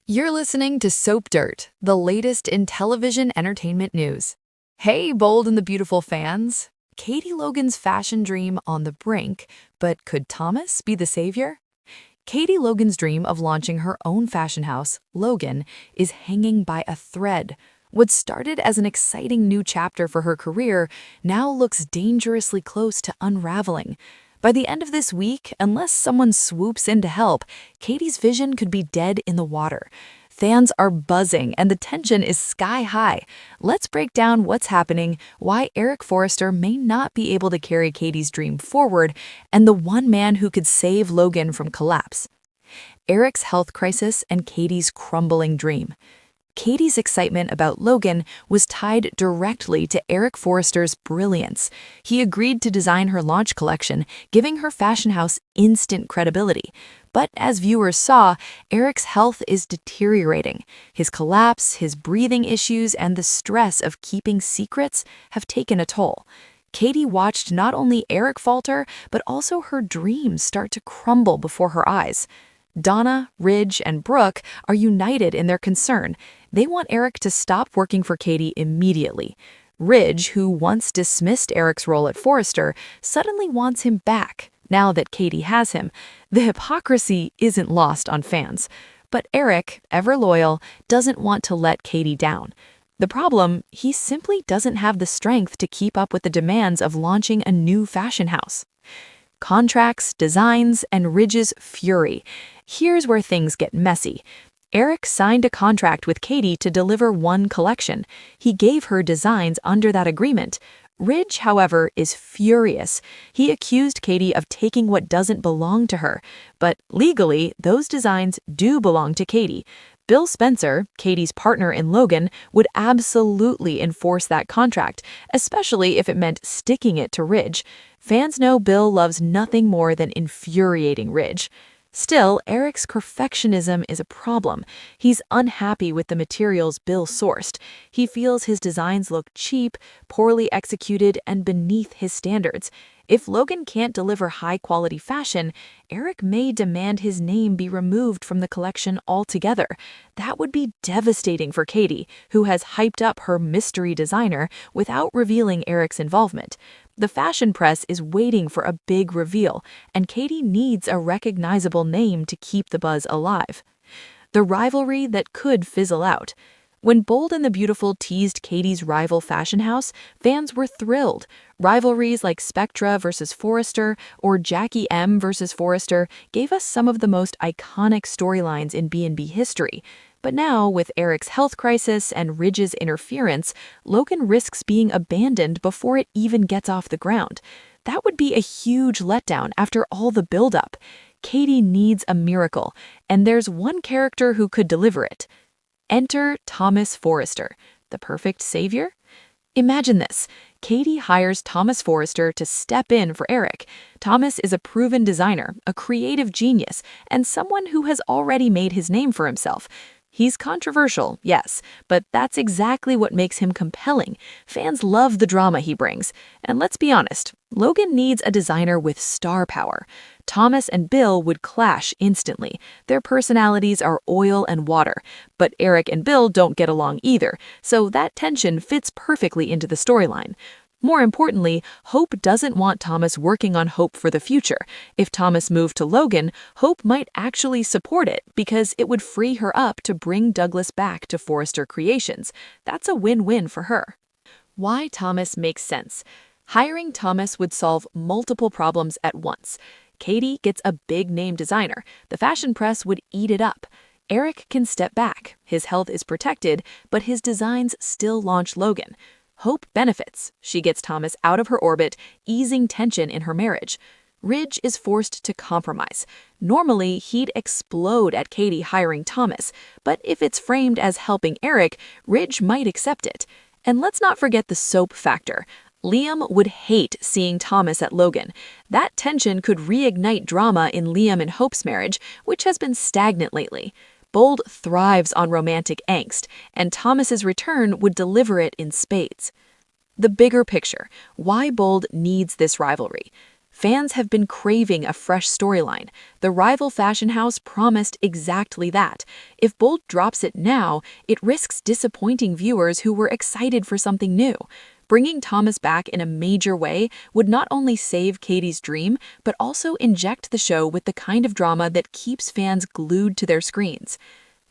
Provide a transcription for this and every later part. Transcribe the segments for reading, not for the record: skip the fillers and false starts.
You're listening to Soap Dirt, the latest in television entertainment news. Hey, Bold and the Beautiful fans! Katie Logan's fashion dream on the brink, but could Thomas be the savior? Katie Logan's dream of launching her own fashion house, Logan, is hanging by a thread. What started as an exciting new chapter for her career now looks dangerously close to unraveling. By the end of this week, unless someone swoops in to help, Katie's vision could be dead in the water. Fans are buzzing and the tension is sky high. Let's break down what's happening, why Eric Forrester may not be able to carry Katie's dream forward, and the one man who could save Logan from collapse. Eric's health crisis and Katie's crumbling dream. Katie's excitement about Logan was tied directly to Eric Forrester's brilliance. He agreed to design her launch collection, giving her fashion house instant credibility. But as viewers saw, Eric's health is deteriorating. His collapse, his breathing issues, and the stress of keeping secrets have taken a toll. Katie watched not only Eric falter, but also her dreams start to crumble before her eyes. Donna, Ridge, and Brooke are united in their concern. They want Eric to stop working for Katie immediately. Ridge, who once dismissed Eric's role at Forrester, suddenly wants him back, now that Katie has him. The hypocrisy isn't lost on fans. But Eric, ever loyal, doesn't want to let Katie down. The problem, he simply doesn't have the strength to keep up with the demands of launching a new fashion house. Contracts, designs, and Ridge's fury. Here's where things get messy. Eric signed a contract with Katie to deliver one collection. He gave her designs under that agreement. Ridge, however, is furious. He accused Katie of taking what doesn't belong to her. But legally, those designs do belong to Katie. Bill Spencer, Katie's partner in Logan, would absolutely enforce that contract, especially if it meant sticking it to Ridge. Fans know Bill loves nothing more than infuriating Ridge. Still, Eric's perfectionism is a problem. He's unhappy with the materials Bill sourced. He feels his designs look cheap, poorly executed, and beneath his standards. If Logan can't deliver high-quality fashion, Eric may demand his name be removed from the collection altogether. That would be devastating for Katie, who has hyped up her mystery designer without revealing Eric's involvement. The fashion press is waiting for a big reveal, and Katie needs a recognizable name to keep the buzz alive. The rivalry that could fizzle out. When Bold and the Beautiful teased Katie's rival fashion house, fans were thrilled. Rivalries like Spectra versus Forrester or Jackie M versus Forrester gave us some of the most iconic storylines in B&B history. But now, with Eric's health crisis and Ridge's interference, Logan risks being abandoned before it even gets off the ground. That would be a huge letdown after all the buildup. Katie needs a miracle, and there's one character who could deliver it. Enter Thomas Forrester, the perfect savior? Imagine this. Katie hires Thomas Forrester to step in for Eric. Thomas is a proven designer, a creative genius, and someone who has already made his name for himself. He's controversial, yes, but that's exactly what makes him compelling. Fans love the drama he brings. And let's be honest, Logan needs a designer with star power. Thomas and Bill would clash instantly. Their personalities are oil and water, but Eric and Bill don't get along either, so that tension fits perfectly into the storyline. More importantly, Hope doesn't want Thomas working on Hope for the future. If Thomas moved to Logan, Hope might actually support it because it would free her up to bring Douglas back to Forrester Creations. That's a win-win for her. Why Thomas makes sense. Hiring Thomas would solve multiple problems at once. Katie gets a big-name designer. The fashion press would eat it up. Eric can step back. His health is protected, but his designs still launch Logan. Hope benefits. She gets Thomas out of her orbit, easing tension in her marriage. Ridge is forced to compromise. Normally, he'd explode at Katie hiring Thomas, but if it's framed as helping Eric, Ridge might accept it. And let's not forget the soap factor. Liam would hate seeing Thomas at Logan. That tension could reignite drama in Liam and Hope's marriage, which has been stagnant lately. Bold thrives on romantic angst, and Thomas's return would deliver it in spades. The bigger picture, why Bold needs this rivalry. Fans have been craving a fresh storyline. The rival fashion house promised exactly that. If Bold drops it now, it risks disappointing viewers who were excited for something new. Bringing Thomas back in a major way would not only save Katie's dream, but also inject the show with the kind of drama that keeps fans glued to their screens.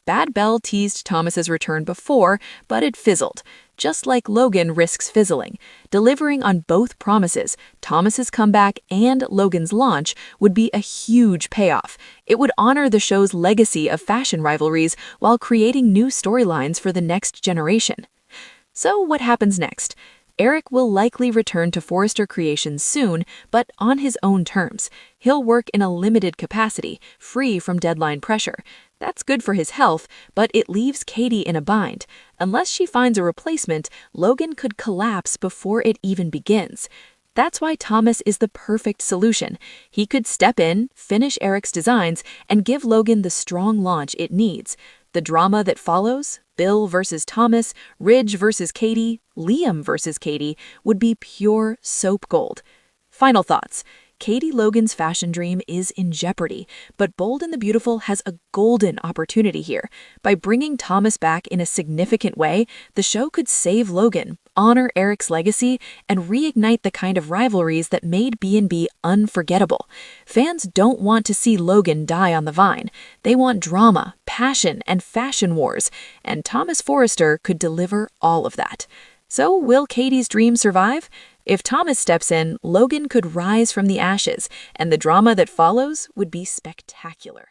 Bad Bell teased Thomas's return before, but it fizzled. Just like Logan risks fizzling. Delivering on both promises, Thomas's comeback and Logan's launch, would be a huge payoff. It would honor the show's legacy of fashion rivalries while creating new storylines for the next generation. So what happens next? Eric will likely return to Forrester Creations soon, but on his own terms. He'll work in a limited capacity, free from deadline pressure. That's good for his health, but it leaves Katie in a bind. Unless she finds a replacement, Logan could collapse before it even begins. That's why Thomas is the perfect solution. He could step in, finish Eric's designs, and give Logan the strong launch it needs. The drama that follows, Bill versus Thomas, Ridge versus Katie, Liam versus Katie, would be pure soap gold. Final thoughts. Katie Logan's fashion dream is in jeopardy, but Bold and the Beautiful has a golden opportunity here. By bringing Thomas back in a significant way, the show could save Logan, honor Eric's legacy, and reignite the kind of rivalries that made B&B unforgettable. Fans don't want to see Logan die on the vine. They want drama, passion, and fashion wars, and Thomas Forrester could deliver all of that. So will Katie's dream survive? If Thomas steps in, Logan could rise from the ashes, and the drama that follows would be spectacular.